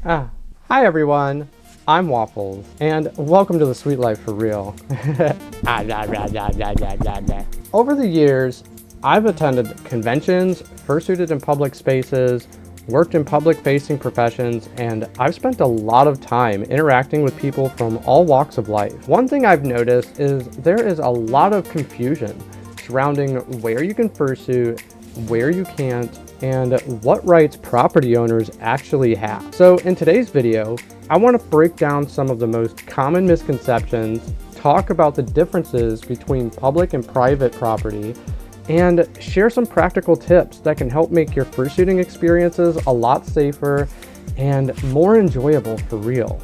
Hi everyone, I'm Waffles, and welcome to the Sweet Life for Real. Over the years, I've attended conventions, fursuited in public spaces, worked in public-facing professions, and I've spent a lot of time interacting with people from all walks of life. One thing I've noticed is there is a lot of confusion surrounding where you can fursuit, where you can't, and what rights property owners actually have. So in today's video, I want to break down some of the most common misconceptions, talk about the differences between public and private property, and share some practical tips that can help make your fursuiting experiences a lot safer and more enjoyable for real.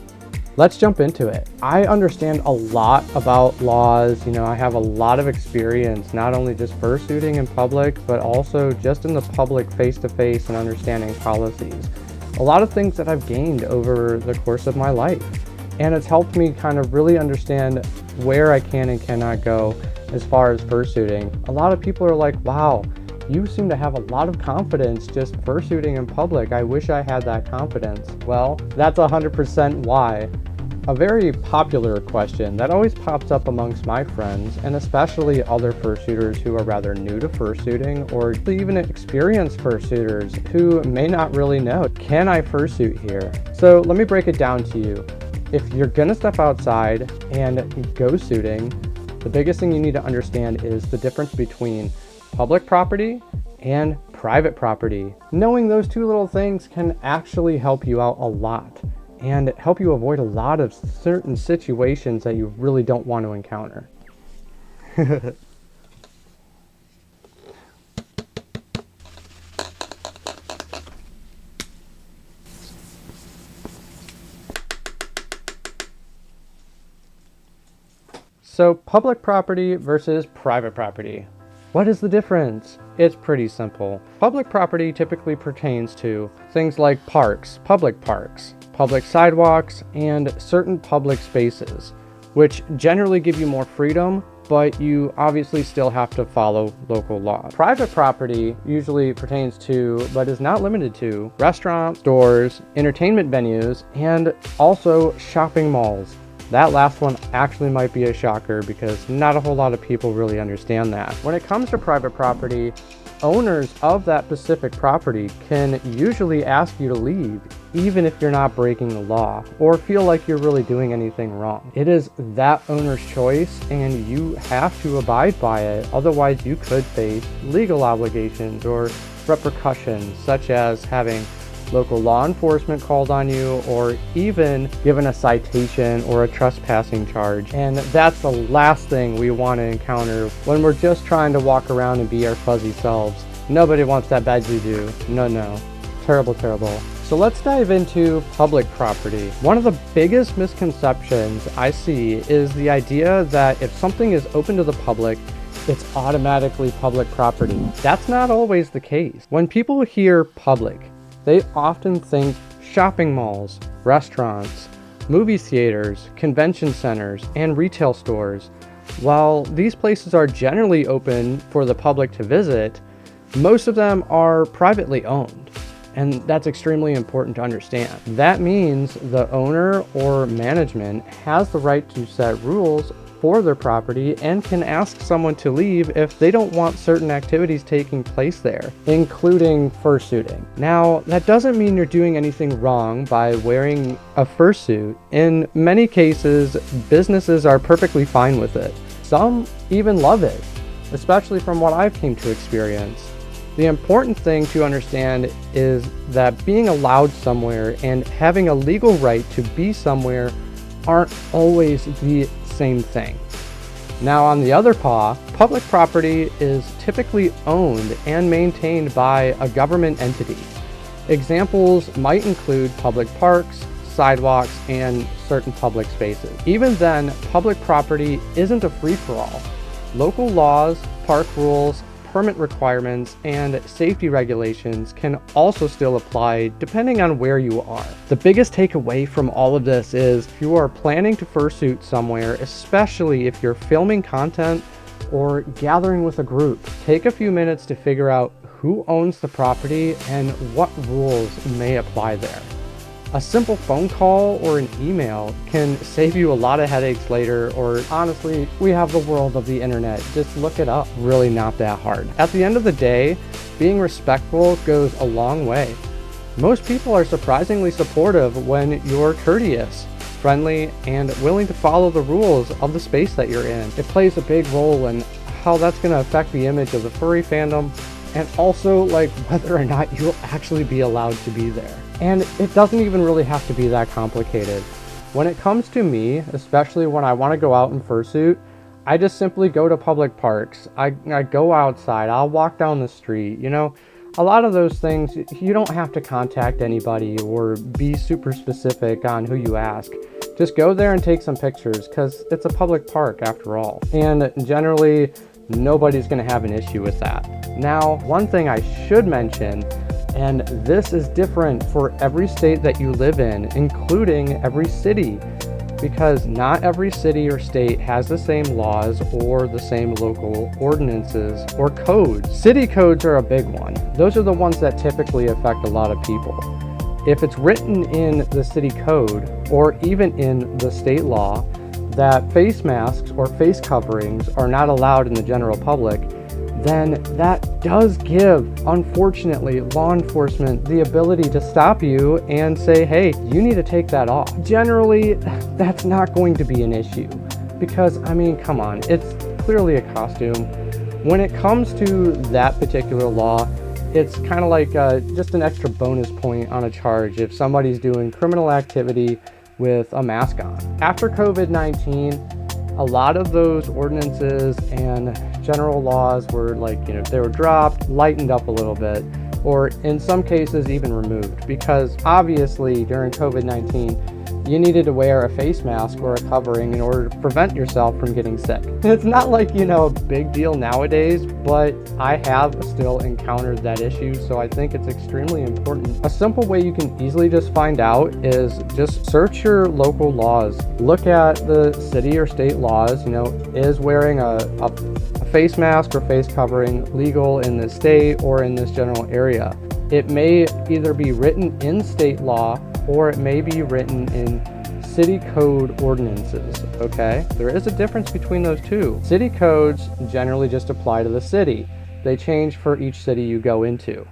Let's jump into it. I understand a lot about laws. I have a lot of experience, not only just fursuiting in public, but also just in the public face-to-face and understanding policies. A lot of things that I've gained over the course of my life. And it's helped me kind of really understand where I can and cannot go as far as fursuiting. A lot of people are like, wow, you seem to have a lot of confidence just fursuiting in public. I wish I had that confidence. Well, that's 100% why. A very popular question that always pops up amongst my friends, and especially other fursuiters who are rather new to fursuiting, or even experienced fursuiters who may not really know, can I fursuit here? So let me break it down to you. If you're gonna step outside and go suiting, the biggest thing you need to understand is the difference between public property and private property. Knowing those two little things can actually help you out a lot and help you avoid a lot of certain situations that you really don't want to encounter. So, public property versus private property. What is the difference? It's pretty simple. Public property typically pertains to things like parks, public sidewalks, and certain public spaces, which generally give you more freedom, but you obviously still have to follow local law. Private property usually pertains to, but is not limited to, restaurants, stores, entertainment venues, and also shopping malls. That last one actually might be a shocker because not a whole lot of people really understand that. When it comes to private property, owners of that specific property can usually ask you to leave, even if you're not breaking the law or feel like you're really doing anything wrong. It is that owner's choice and you have to abide by it. Otherwise, you could face legal obligations or repercussions, such as having local law enforcement called on you, or even given a citation or a trespassing charge. And that's the last thing we want to encounter when we're just trying to walk around and be our fuzzy selves. Nobody wants that bad juju. No. Terrible. So let's dive into public property. One of the biggest misconceptions I see is the idea that if something is open to the public, it's automatically public property. That's not always the case. When people hear public, they often think shopping malls, restaurants, movie theaters, convention centers, and retail stores. While these places are generally open for the public to visit, most of them are privately owned. And that's extremely important to understand. That means the owner or management has the right to set rules for their property and can ask someone to leave if they don't want certain activities taking place there, including fursuiting. Now, that doesn't mean you're doing anything wrong by wearing a fursuit. In many cases, businesses are perfectly fine with it. Some even love it, especially from what I've came to experience. The important thing to understand is that being allowed somewhere and having a legal right to be somewhere aren't always the same thing. Now, on the other paw, public property is typically owned and maintained by a government entity. Examples might include public parks, sidewalks, and certain public spaces. Even then, public property isn't a free-for-all. Local laws, park rules, permit requirements, and safety regulations can also still apply depending on where you are. The biggest takeaway from all of this is if you are planning to fursuit somewhere, especially if you're filming content or gathering with a group, take a few minutes to figure out who owns the property and what rules may apply there. A simple phone call or an email can save you a lot of headaches later, or honestly, we have the world of the internet. Just look it up. Really not that hard. At the end of the day, being respectful goes a long way. Most people are surprisingly supportive when you're courteous, friendly, and willing to follow the rules of the space that you're in. It plays a big role in how that's going to affect the image of the furry fandom, and also like whether or not you'll actually be allowed to be there. And it doesn't even really have to be that complicated. When it comes to me, especially when I want to go out in fursuit, I just simply go to public parks. I go outside, I'll walk down the street, you know. A lot of those things, you don't have to contact anybody or be super specific on who you ask. Just go there and take some pictures, because it's a public park after all. And generally, nobody's going to have an issue with that. Now, one thing I should mention, and this is different for every state that you live in, including every city, because not every city or state has the same laws or the same local ordinances or codes. City codes are a big one. Those are the ones that typically affect a lot of people. If it's written in the city code or even in the state law that face masks or face coverings are not allowed in the general public, then that does give, unfortunately, law enforcement the ability to stop you and say, hey, you need to take that off. Generally, that's not going to be an issue because, I mean, come on, it's clearly a costume. When it comes to that particular law, it's kind of like just an extra bonus point on a charge if somebody's doing criminal activity with a mask on. After COVID-19, a lot of those ordinances and general laws were they were dropped, lightened up a little bit, or in some cases even removed, because obviously during COVID-19, you needed to wear a face mask or a covering in order to prevent yourself from getting sick. It's not like, a big deal nowadays, but I have still encountered that issue, so I think it's extremely important. A simple way you can easily just find out is just search your local laws. Look at the city or state laws, is wearing a face mask or face covering legal in this state or in this general area? It may either be written in state law or it may be written in city code ordinances, okay? There is a difference between those two. City codes generally just apply to the city. They change for each city you go into.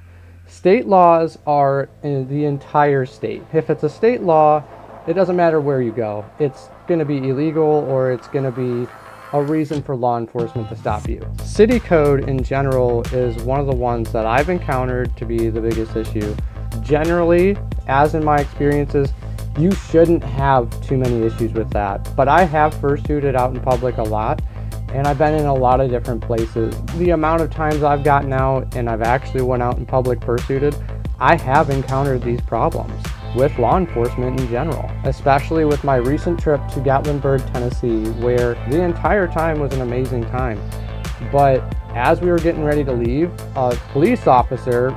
State laws are in the entire state. If it's a state law, it doesn't matter where you go. It's going to be illegal or it's going to be a reason for law enforcement to stop you. City code in general is one of the ones that I've encountered to be the biggest issue. Generally, as in my experiences, you shouldn't have too many issues with that. But I have fursuited out in public a lot, and I've been in a lot of different places. The amount of times I've gotten out and I've actually went out in public fursuited, I have encountered these problems with law enforcement in general, especially with my recent trip to Gatlinburg, Tennessee, where the entire time was an amazing time. But as we were getting ready to leave, a police officer,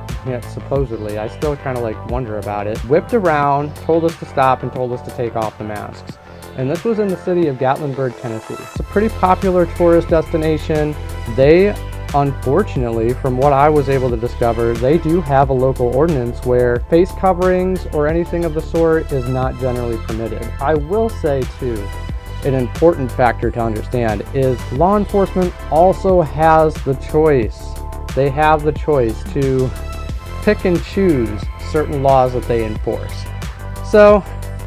supposedly, I still kind of wonder about it, whipped around, told us to stop and told us to take off the masks. And this was in the city of Gatlinburg, Tennessee. It's a pretty popular tourist destination. They, unfortunately, from what I was able to discover, they do have a local ordinance where face coverings or anything of the sort is not generally permitted. I will say too, an important factor to understand is law enforcement also has the choice. They have the choice to pick and choose certain laws that they enforce. So,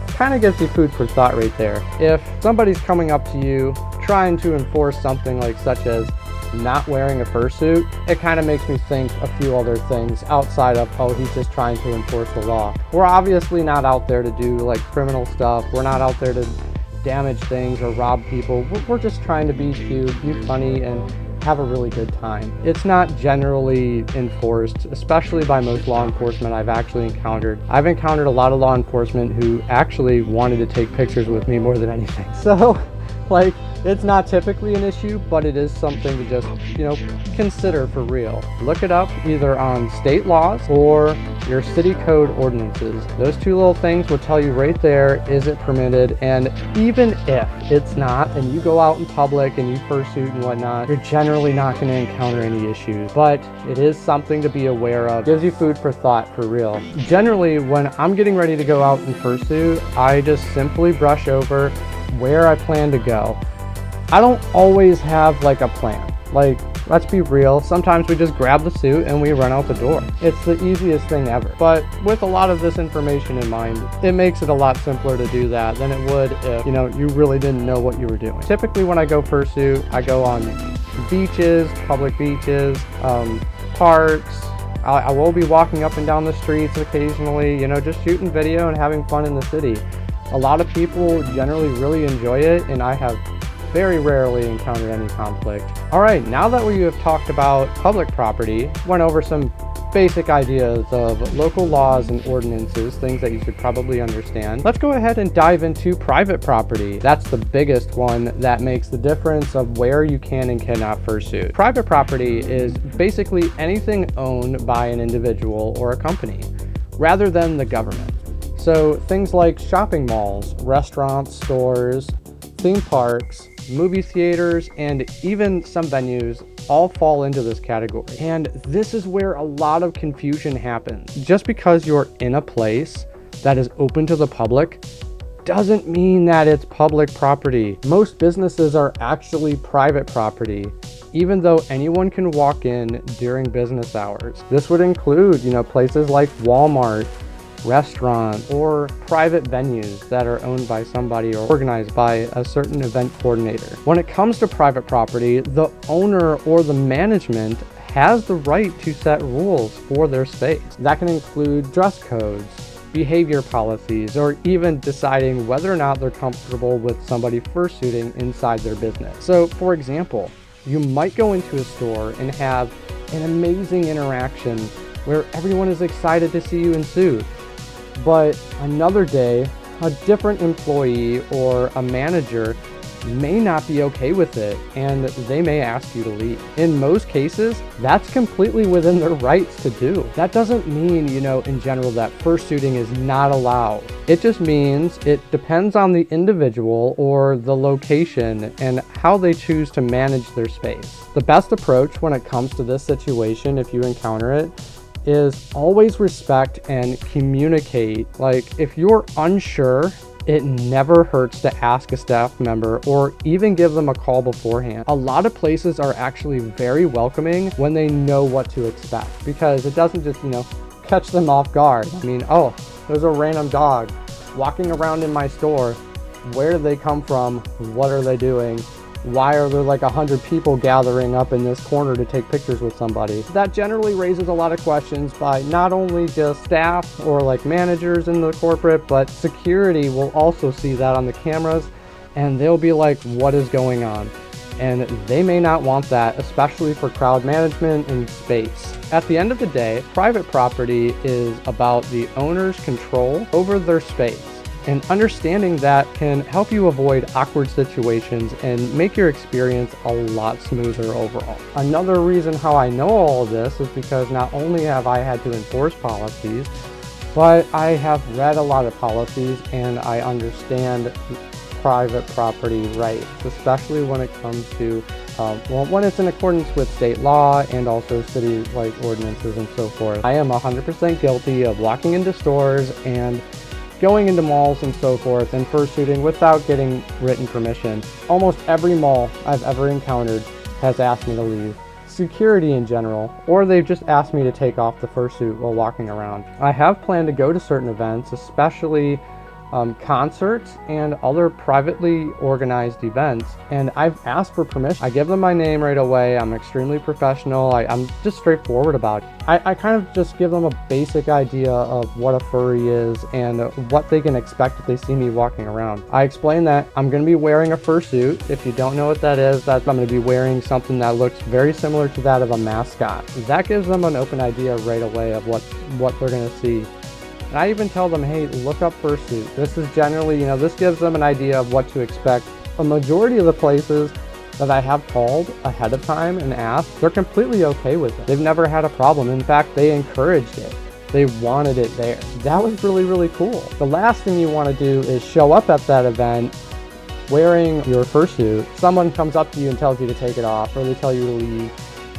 kind of gives you food for thought right there. If somebody's coming up to you trying to enforce something such as not wearing a fursuit, it kind of makes me think a few other things outside of, oh, he's just trying to enforce the law. We're obviously not out there to do criminal stuff. We're not out there to damage things or rob people. We're just trying to be cute, be funny, and have a really good time. It's not generally enforced, especially by most law enforcement I've actually encountered. I've encountered a lot of law enforcement who actually wanted to take pictures with me more than anything. So Like, it's not typically an issue, but it is something to just, consider for real. Look it up either on state laws or your city code ordinances. Those two little things will tell you right there, is it permitted? And even if it's not, and you go out in public and you fursuit and whatnot, you're generally not going to encounter any issues. But it is something to be aware of. Gives you food for thought, for real. Generally, when I'm getting ready to go out and fursuit, I just simply brush over where I plan to go. I don't always have like a plan. Like, let's be real, sometimes we just grab the suit and we run out the door. It's the easiest thing ever. But with a lot of this information in mind, it makes it a lot simpler to do that than it would if, you really didn't know what you were doing. Typically when I go fursuit, I go on beaches, public beaches, parks. I will be walking up and down the streets occasionally, just shooting video and having fun in the city. A lot of people generally really enjoy it, and I have very rarely encountered any conflict. All right, now that we have talked about public property, went over some basic ideas of local laws and ordinances, things that you should probably understand. Let's go ahead and dive into private property. That's the biggest one that makes the difference of where you can and cannot fursuit. Private property is basically anything owned by an individual or a company, rather than the government. So things like shopping malls, restaurants, stores, theme parks, movie theaters, and even some venues all fall into this category. And this is where a lot of confusion happens. Just because you're in a place that is open to the public doesn't mean that it's public property. Most businesses are actually private property, even though anyone can walk in during business hours. This would include, places like Walmart, restaurants, or private venues that are owned by somebody or organized by a certain event coordinator. When it comes to private property, the owner or the management has the right to set rules for their space. That can include dress codes, behavior policies, or even deciding whether or not they're comfortable with somebody fursuiting inside their business. So, for example, you might go into a store and have an amazing interaction where everyone is excited to see you in suit. But another day, a different employee or a manager may not be okay with it, and they may ask you to leave. In most cases, that's completely within their rights to do. That doesn't mean, in general, that fursuiting is not allowed. It just means it depends on the individual or the location and how they choose to manage their space. The best approach when it comes to this situation, if you encounter it, is always respect and communicate. Like, if you're unsure, it never hurts to ask a staff member or even give them a call beforehand. A lot of places are actually very welcoming when they know what to expect, because it doesn't just, catch them off guard. I mean, oh, there's a random dog walking around in my store. Where did they come from? What are they doing? Why are there like 100 people gathering up in this corner to take pictures with somebody? That generally raises a lot of questions by not only just staff or like managers in the corporate, but security will also see that on the cameras, and they'll be like, what is going on? And they may not want that, especially for crowd management and space. At the end of the day, private property is about the owner's control over their space. And understanding that can help you avoid awkward situations and make your experience a lot smoother overall. Another reason how I know all of this is because not only have I had to enforce policies, but I have read a lot of policies and I understand private property rights, especially when it comes to, when it's in accordance with state law and also city-like ordinances and so forth. I am 100% guilty of walking into stores and going into malls and so forth and fursuiting without getting written permission. Almost every mall I've ever encountered has asked me to leave. Security in general, or they've just asked me to take off the fursuit while walking around. I have planned to go to certain events, especially concerts and other privately organized events, and I've asked for permission. I give them my name right away. I'm extremely professional. I'm just straightforward about it. I kind of just give them a basic idea of what a furry is and what they can expect if they see me walking around. I explain that I'm going to be wearing a fursuit. If you don't know what that is, I'm going to be wearing something that looks very similar to that of a mascot. That gives them an open idea right away of what they're going to see. And I even tell them, hey, look up fursuit. This is generally, this gives them an idea of what to expect a majority of the places that I have called ahead of time and asked, they're completely okay with it. They've never had a problem. In fact, they encouraged it. They wanted it there. That was really, really cool. The last thing you want to do is show up at that event wearing your fursuit. Someone comes up to you and tells you to take it off, or they tell you to leave.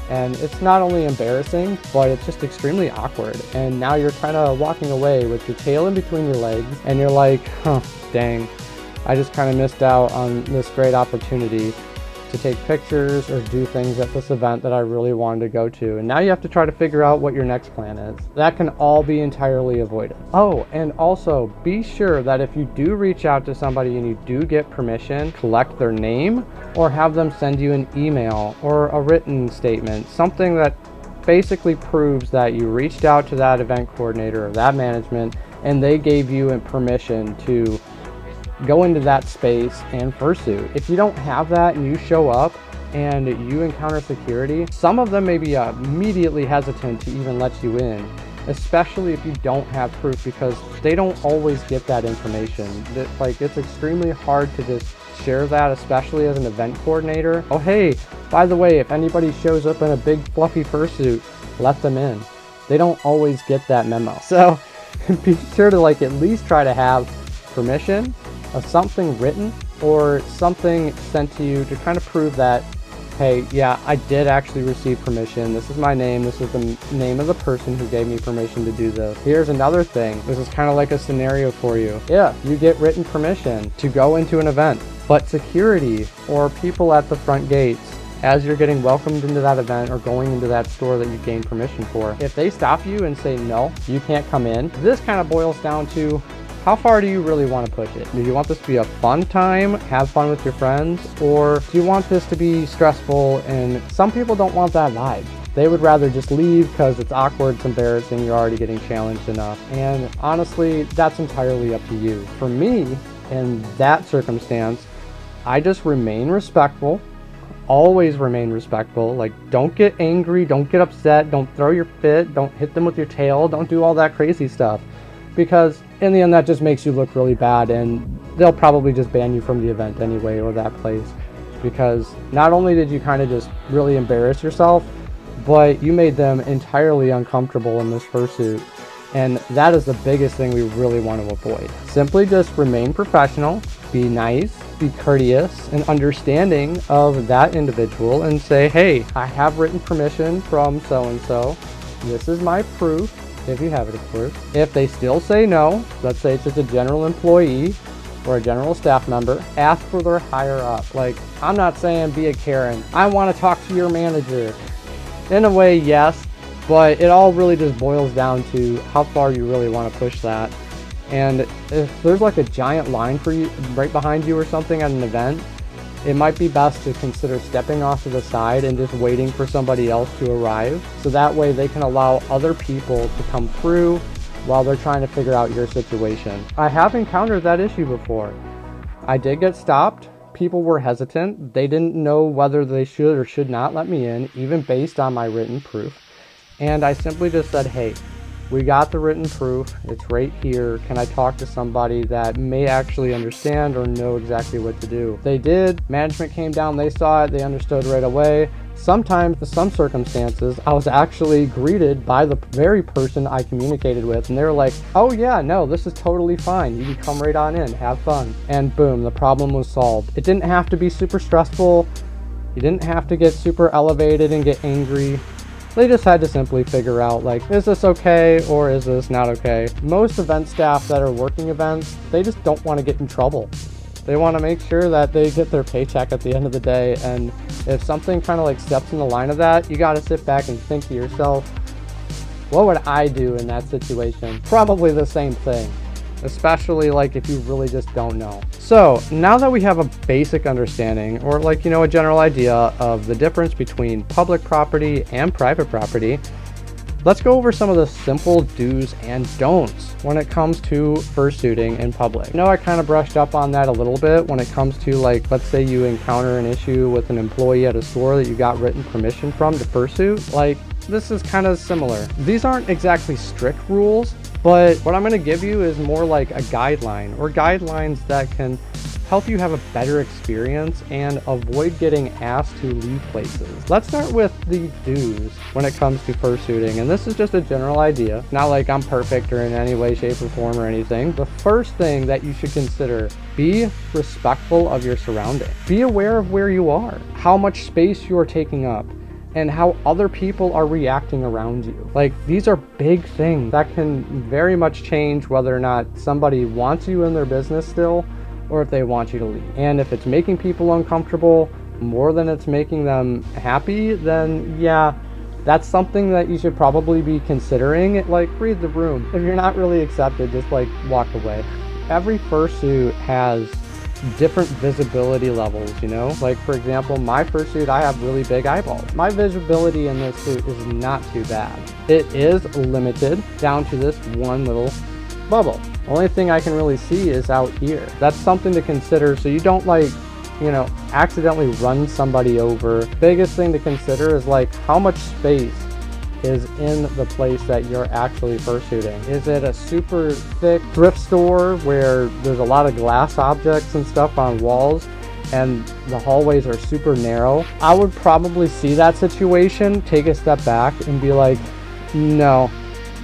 And it's not only embarrassing, but it's just extremely awkward. And now you're kind of walking away with your tail in between your legs, and you're like, huh, dang, I just kind of missed out on this great opportunity to take pictures or do things at this event that I really wanted to go to. And now you have to try to figure out what your next plan is. That can all be entirely avoided. Oh, and also be sure that if you do reach out to somebody and you do get permission, collect their name or have them send you an email or a written statement, something that basically proves that you reached out to that event coordinator or that management and they gave you permission to go into that space and fursuit. If you don't have that and you show up and you encounter security, some of them may be immediately hesitant to even let you in, especially if you don't have proof, because they don't always get that information. It's extremely hard to just share that, especially as an event coordinator. Oh hey, by the way, if anybody shows up in a big fluffy fursuit, let them in. They don't always get that memo. So be sure to at least try to have permission, something written or something sent to you to kind of prove that, hey, yeah, I did actually receive permission. This is my name. This is the name of the person who gave me permission to do this. Here's another thing. This is kind of like a scenario for you. Yeah, you get written permission to go into an event, but security or people at the front gates, as you're getting welcomed into that event or going into that store that you gained permission for, if they stop you and say, no, you can't come in, this kind of boils down to, how far do you really want to push it? Do you want this to be a fun time, have fun with your friends, or do you want this to be stressful? And some people don't want that vibe. They would rather just leave because it's awkward, it's embarrassing, you're already getting challenged enough. And honestly, that's entirely up to you. For me, in that circumstance, I just remain respectful, always remain respectful. Don't get angry, don't get upset, don't throw your fit, don't hit them with your tail, don't do all that crazy stuff. Because in the end, that just makes you look really bad, and they'll probably just ban you from the event anyway, or that place. Because not only did you kind of just really embarrass yourself, but you made them entirely uncomfortable in this fursuit. And that is the biggest thing we really want to avoid. Simply just remain professional, be nice, be courteous and understanding of that individual, and say, hey, I have written permission from so-and-so. This is my proof. If you have it, of course. If they still say no, let's say it's just a general employee or a general staff member, ask for their higher up. I'm not saying be a Karen. I want to talk to your manager. In a way, yes, but it all really just boils down to how far you really want to push that. And if there's a giant line for you right behind you or something at an event, it might be best to consider stepping off to the side and just waiting for somebody else to arrive. So that way they can allow other people to come through while they're trying to figure out your situation. I have encountered that issue before. I did get stopped. People were hesitant. They didn't know whether they should or should not let me in, even based on my written proof. And I simply just said, hey, we got the written proof. It's right here. Can I talk to somebody that may actually understand or know exactly what to do? They did. Management came down. They saw it. They understood right away. Sometimes, in some circumstances, I was actually greeted by the very person I communicated with, and they were like, oh yeah, no, this is totally fine. You can come right on in, have fun. And boom, the problem was solved. It didn't have to be super stressful. You didn't have to get super elevated and get angry. They just had to simply figure out, is this okay or is this not okay? Most event staff that are working events, they just don't want to get in trouble. They want to make sure that they get their paycheck at the end of the day. And if something kind of steps in the line of that, you got to sit back and think to yourself, what would I do in that situation? Probably the same thing, especially if you really just don't know. So now that we have a basic understanding or a general idea of the difference between public property and private property, let's go over some of the simple do's and don'ts when it comes to fursuiting in public. I know I kind of brushed up on that a little bit when it comes to let's say you encounter an issue with an employee at a store that you got written permission from to fursuit. This is kind of similar. These aren't exactly strict rules, But what I'm going to give you is more like a guideline, or guidelines that can help you have a better experience and avoid getting asked to leave places. Let's start with the do's when it comes to fursuiting, and this is just a general idea, not like I'm perfect or in any way, shape, or form or anything. The first thing that you should consider: be respectful of your surroundings. Be aware of where you are, how much space you're taking up, and how other people are reacting around you. Like, these are big things that can very much change whether or not somebody wants you in their business still, or if they want you to leave. And if it's making people uncomfortable more than it's making them happy, then yeah, that's something that you should probably be considering. Like, read the room. If you're not really accepted, just like walk away. Every fursuit has different visibility levels, you know? Like, for example, my fursuit, I have really big eyeballs. My visibility in this suit is not too bad. It is limited down to this one little bubble. Only thing I can really see is out here. That's something to consider, so you don't, like, you know, accidentally run somebody over. Biggest thing to consider is like how much space is in the place that you're actually fursuiting. Is it a super thick thrift store where there's a lot of glass objects and stuff on walls and the hallways are super narrow? I would probably see that situation, take a step back and be like, no,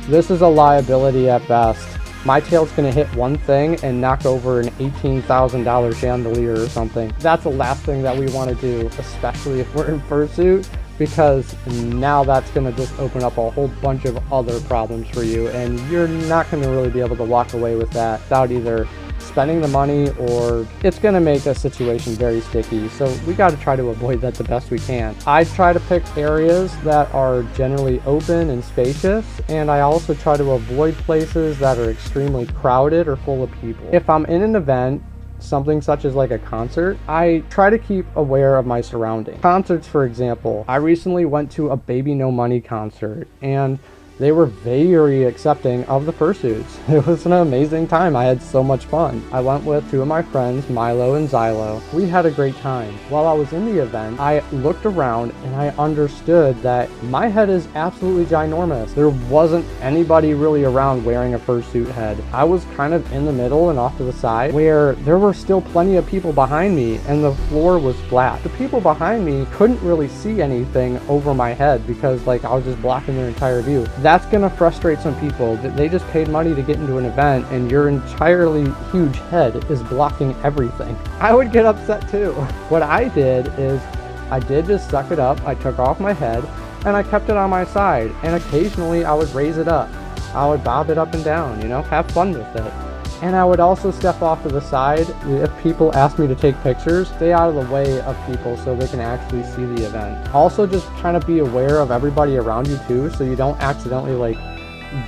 this is a liability at best. My tail's gonna hit one thing and knock over an $18,000 chandelier or something. That's the last thing that we wanna do, especially if we're in fursuit, because now that's gonna just open up a whole bunch of other problems for you, and you're not gonna really be able to walk away with that without either spending the money, or it's gonna make a situation very sticky. So we gotta try to avoid that the best we can. I try to pick areas that are generally open and spacious, and I also try to avoid places that are extremely crowded or full of people. If I'm in an event, something such as like a concert, I try to keep aware of my surroundings. Concerts, for example, I recently went to a Baby No Money concert, and they were very accepting of the fursuits. It was an amazing time. I had so much fun. I went with two of my friends, Milo and Xylo. We had a great time. While I was in the event, I looked around and I understood that my head is absolutely ginormous. There wasn't anybody really around wearing a fursuit head. I was kind of in the middle and off to the side, where there were still plenty of people behind me and the floor was flat. The people behind me couldn't really see anything over my head because, like, I was just blocking their entire view. That's gonna frustrate some people. They just paid money to get into an event and your entirely huge head is blocking everything. I would get upset too. What I did is I did just suck it up. I took off my head and I kept it on my side, and occasionally I would raise it up. I would bob it up and down, you know, have fun with it. And I would also step off to the side. If people ask me to take pictures, stay out of the way of people so they can actually see the event. Also, just kind of be aware of everybody around you too, so you don't accidentally like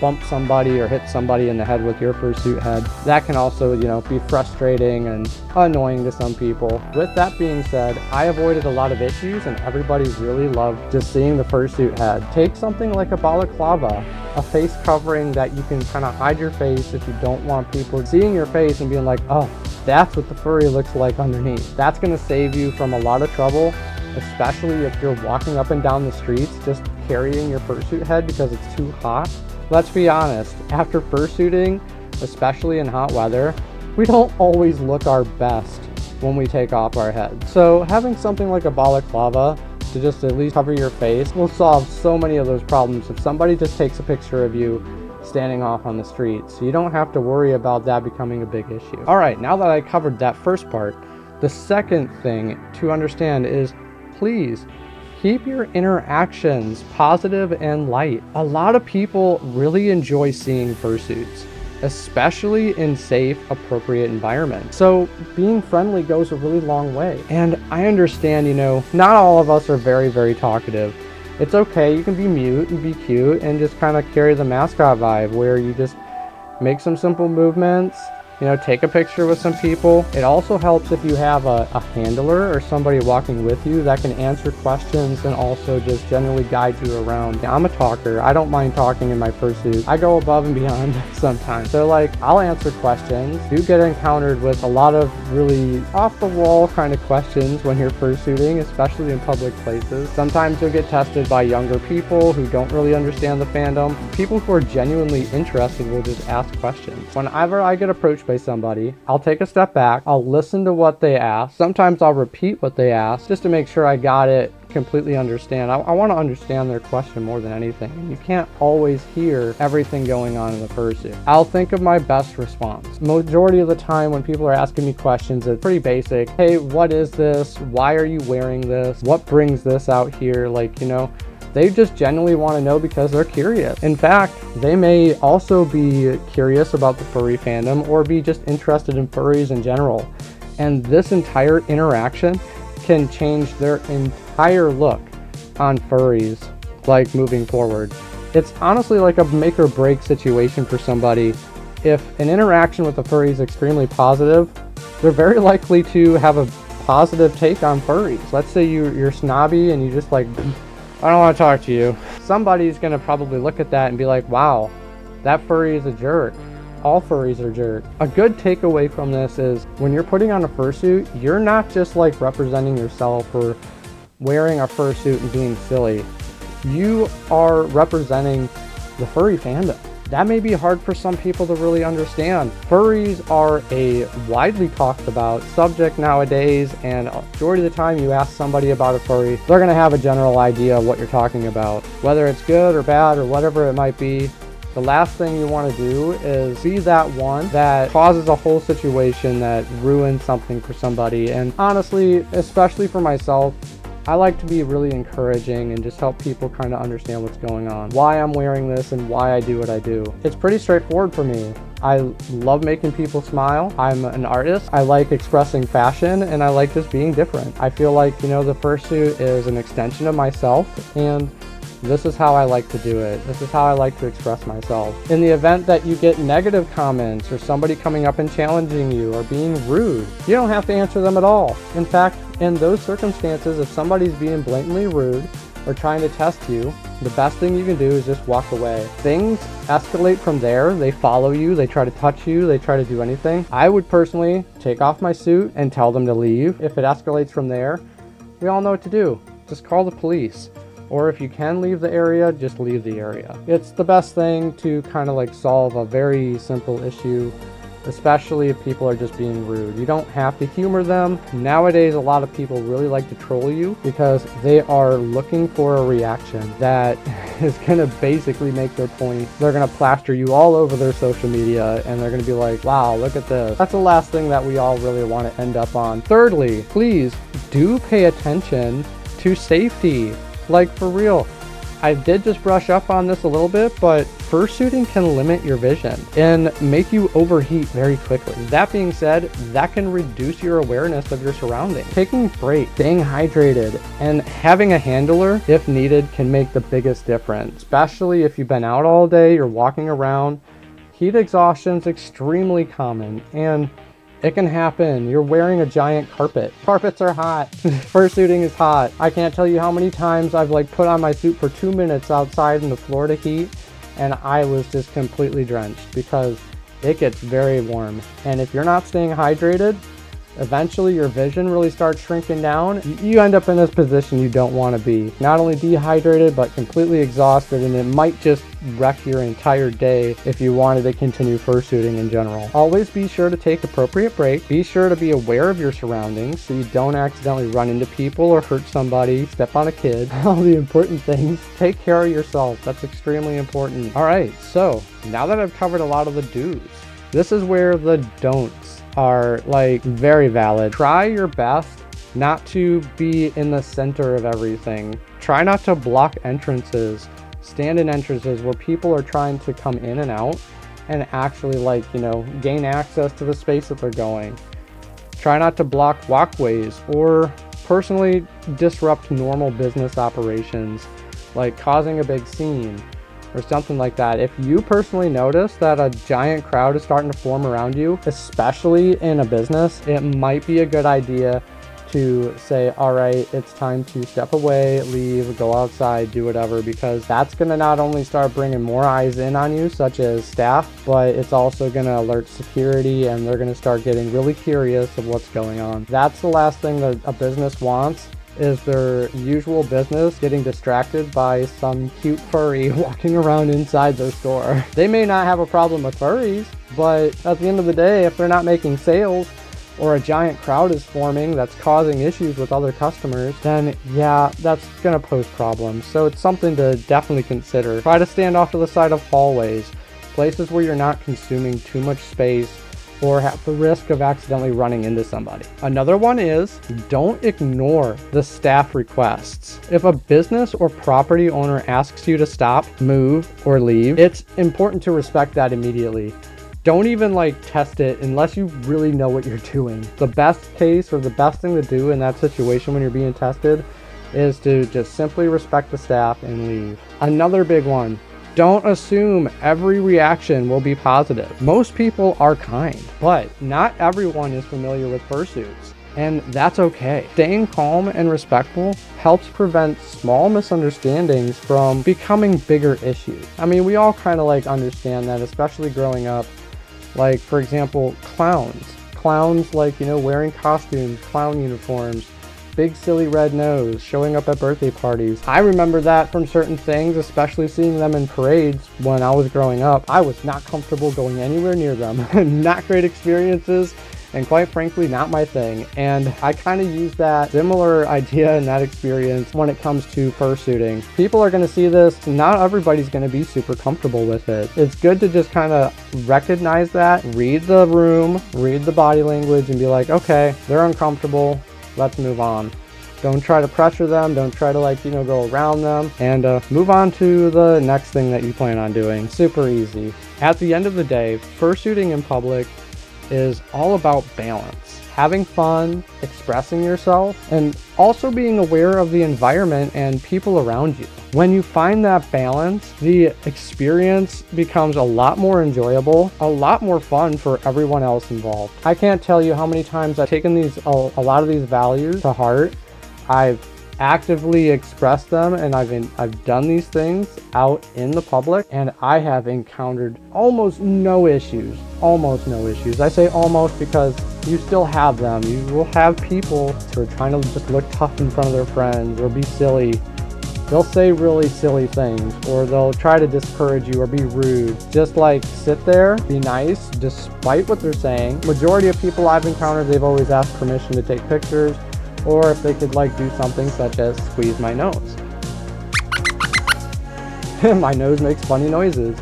bump somebody or hit somebody in the head with your fursuit head. That can also, you know, be frustrating and annoying to some people. With that being said, I avoided a lot of issues and everybody really loved just seeing the fursuit head. Take something like a balaclava, a face covering that you can kind of hide your face if you don't want people seeing your face and being like, oh, that's what the furry looks like underneath. That's going to save you from a lot of trouble, especially if you're walking up and down the streets just carrying your fursuit head because it's too hot. Let's be honest, after fursuiting, especially in hot weather, we don't always look our best when we take off our heads. So having something like a balaclava to just at least cover your face will solve so many of those problems if somebody just takes a picture of you standing off on the street. So you don't have to worry about that becoming a big issue. All right, now that I covered that first part, the second thing to understand is, please keep your interactions positive and light. A lot of people really enjoy seeing fursuits, especially in safe, appropriate environments. So being friendly goes a really long way. And I understand, you know, not all of us are very talkative. It's okay, you can be mute and be cute and just kind of carry the mascot vibe where you just make some simple movements, take a picture with some people. It also helps if you have a handler or somebody walking with you that can answer questions and also just generally guide you around. I'm a talker. I don't mind talking in my fursuit. I go above and beyond sometimes. So I'll answer questions. You get encountered with a lot of really off the wall kind of questions when you're fursuiting, especially in public places. Sometimes you'll get tested by younger people who don't really understand the fandom. People who are genuinely interested will just ask questions. Whenever I get approached by somebody, I'll take a step back, I'll listen to what they ask. Sometimes I'll repeat what they ask just to make sure I got it, completely understand. I want to understand their question more than anything. And you can't always hear everything going on in the fursuit. I'll think of my best response. Majority of the time when people are asking me questions, it's pretty basic. Hey, what is this? Why are you wearing this? What brings this out here? They just genuinely want to know because they're curious. In fact, they may also be curious about the furry fandom or be just interested in furries in general. And this entire interaction can change their entire look on furries, moving forward. It's honestly like a make or break situation for somebody. If an interaction with a furry is extremely positive, they're very likely to have a positive take on furries. Let's say you're snobby and you just I don't want to talk to you. Somebody's going to probably look at that and be like, wow, that furry is a jerk. All furries are jerks. A good takeaway from this is when you're putting on a fursuit, you're not just representing yourself or wearing a fursuit and being silly. You are representing the furry fandom. That may be hard for some people to really understand. Furries are a widely talked about subject nowadays, and a majority of the time you ask somebody about a furry, they're going to have a general idea of what you're talking about. Whether it's good or bad or whatever it might be, the last thing you want to do is be that one that causes a whole situation that ruins something for somebody. And honestly, especially for myself, I like to be really encouraging and just help people kind of understand what's going on, why I'm wearing this and why I do what I do. It's pretty straightforward for me. I love making people smile. I'm an artist. I like expressing fashion and I like just being different. I feel like, the fursuit is an extension of myself, and this is how I like to do it. This is how I like to express myself. In the event that you get negative comments or somebody coming up and challenging you or being rude, you don't have to answer them at all. In fact, in those circumstances, if somebody's being blatantly rude or trying to test you, the best thing you can do is just walk away. Things escalate from there. They follow you, they try to touch you, they try to do anything. I would personally take off my suit and tell them to leave. If it escalates from there, we all know what to do. Just call the police. Or if you can leave the area, just leave the area. It's the best thing to kind of solve a very simple issue, especially if people are just being rude. You don't have to humor them. Nowadays, a lot of people really like to troll you because they are looking for a reaction that is going to basically make their point. They're going to plaster you all over their social media and they're going to be like, wow, look at this. That's the last thing that we all really want to end up on. Thirdly, please do pay attention to safety. For real. I did just brush up on this a little bit, but fursuiting can limit your vision and make you overheat very quickly. That being said, that can reduce your awareness of your surroundings. Taking breaks, staying hydrated, and having a handler, if needed, can make the biggest difference, especially if you've been out all day, you're walking around. Heat exhaustion is extremely common, and it can happen. You're wearing a giant carpet. Carpets are hot. Fursuiting is hot. I can't tell you how many times I've put on my suit for 2 minutes outside in the Florida heat and I was just completely drenched because it gets very warm. And if you're not staying hydrated, eventually your vision really starts shrinking down. You end up in this position you don't want to be. Not only dehydrated, but completely exhausted, and it might just wreck your entire day if you wanted to continue fursuiting in general. Always be sure to take appropriate breaks. Be sure to be aware of your surroundings so you don't accidentally run into people or hurt somebody, step on a kid. All the important things. Take care of yourself. That's extremely important. All right, so now that I've covered a lot of the do's, this is where the don'ts are very valid. Try your best not to be in the center of everything. Try not to block entrances. Stand in entrances where people are trying to come in and out and actually gain access to the space that they're going. Try not to block walkways or personally disrupt normal business operations, like causing a big scene. or something like that. If you personally notice that a giant crowd is starting to form around you, especially in a business, it might be a good idea to say, all right, it's time to step away, leave, go outside, do whatever, because that's going to not only start bringing more eyes in on you, such as staff, but it's also going to alert security, and they're going to start getting really curious of what's going on. That's the last thing that a business wants, is their usual business getting distracted by some cute furry walking around inside their store. They may not have a problem with furries, but at the end of the day, if they're not making sales, or a giant crowd is forming that's causing issues with other customers, then yeah, that's gonna pose problems. So it's something to definitely consider. Try to stand off to the side of hallways, places where you're not consuming too much space or have the risk of accidentally running into somebody. Another one is, don't ignore the staff requests. If a business or property owner asks you to stop, move, or leave, it's important to respect that immediately. Don't even test it unless you really know what you're doing. The best case, or the best thing to do in that situation when you're being tested, is to just simply respect the staff and leave. Another big one, don't assume every reaction will be positive. Most people are kind, but not everyone is familiar with fursuits, and that's okay. Staying calm and respectful helps prevent small misunderstandings from becoming bigger issues. I mean, we all kind of understand that, especially growing up. For example, clowns, wearing costumes, clown uniforms, big silly red nose, showing up at birthday parties. I remember that from certain things, especially seeing them in parades when I was growing up. I was not comfortable going anywhere near them. Not great experiences, and quite frankly, not my thing. And I kind of use that similar idea and that experience when it comes to fursuiting. People are going to see this. Not everybody's going to be super comfortable with it. It's good to just kind of recognize that, read the room, read the body language, and be like, okay, they're uncomfortable. Let's move on. Don't try to pressure them. Don't try to go around them, and move on to the next thing that you plan on doing. Super easy. At the end of the day, fursuiting in public is all about balance, having fun, expressing yourself, and also being aware of the environment and people around you. When you find that balance, the experience becomes a lot more enjoyable, a lot more fun for everyone else involved. I can't tell you how many times I've taken a lot of these values to heart. I've actively expressed them, and I've done these things out in the public, and I have encountered almost no issues. I say almost because you still have them. You will have people who are trying to just look tough in front of their friends or be silly. They'll say really silly things, or they'll try to discourage you or be rude. Just sit there, be nice despite what they're saying. Majority of people I've encountered, they've always asked permission to take pictures, or if they could do something such as squeeze my nose. My nose makes funny noises.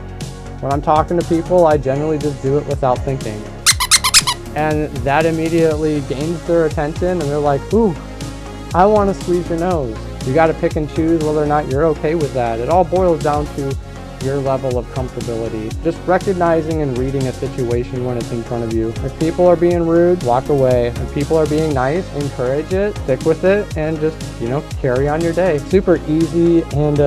When I'm talking to people, I generally just do it without thinking. And that immediately gains their attention, and they're like, ooh, I want to squeeze your nose. You got to pick and choose whether or not you're okay with that. It all boils down to your level of comfortability. Just recognizing and reading a situation when it's in front of you. If people are being rude, walk away. If people are being nice, encourage it, stick with it, and just, carry on your day. Super easy, and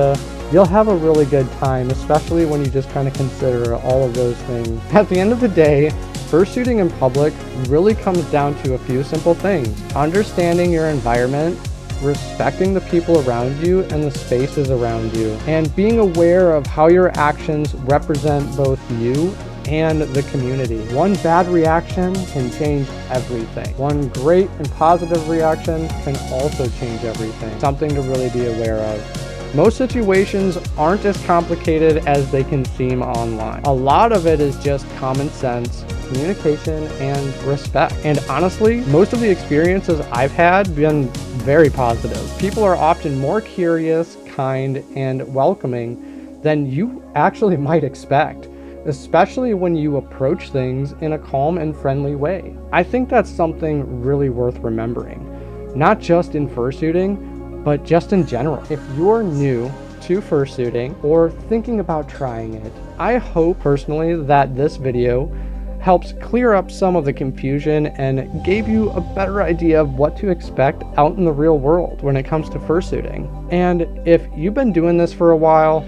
you'll have a really good time, especially when you just kind of consider all of those things. At the end of the day, fursuiting in public really comes down to a few simple things. Understanding your environment, respecting the people around you and the spaces around you, and being aware of how your actions represent both you and the community. One bad reaction can change everything. One great and positive reaction can also change everything. Something to really be aware of. Most situations aren't as complicated as they can seem online. A lot of it is just common sense, communication, and respect. And honestly, most of the experiences I've had been very positive. People are often more curious, kind, and welcoming than you actually might expect, especially when you approach things in a calm and friendly way. I think that's something really worth remembering, not just in fursuiting, but just in general. If you're new to fursuiting or thinking about trying it, I hope personally that this video helps clear up some of the confusion and gave you a better idea of what to expect out in the real world when it comes to fursuiting. And if you've been doing this for a while,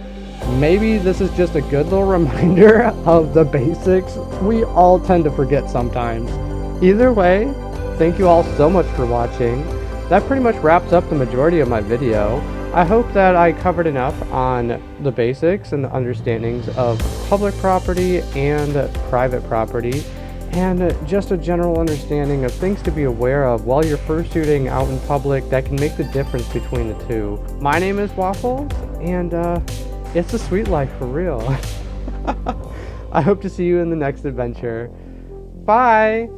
Maybe this is just a good little reminder of the basics we all tend to forget sometimes. Either way, thank you all so much for watching. That pretty much wraps up the majority of my video. I hope that I covered enough on the basics and the understandings of public property and private property, and just a general understanding of things to be aware of while you're fursuiting out in public that can make the difference between the two. My name is Waffle, and it's a sweet life for real. I hope to see you in the next adventure. Bye!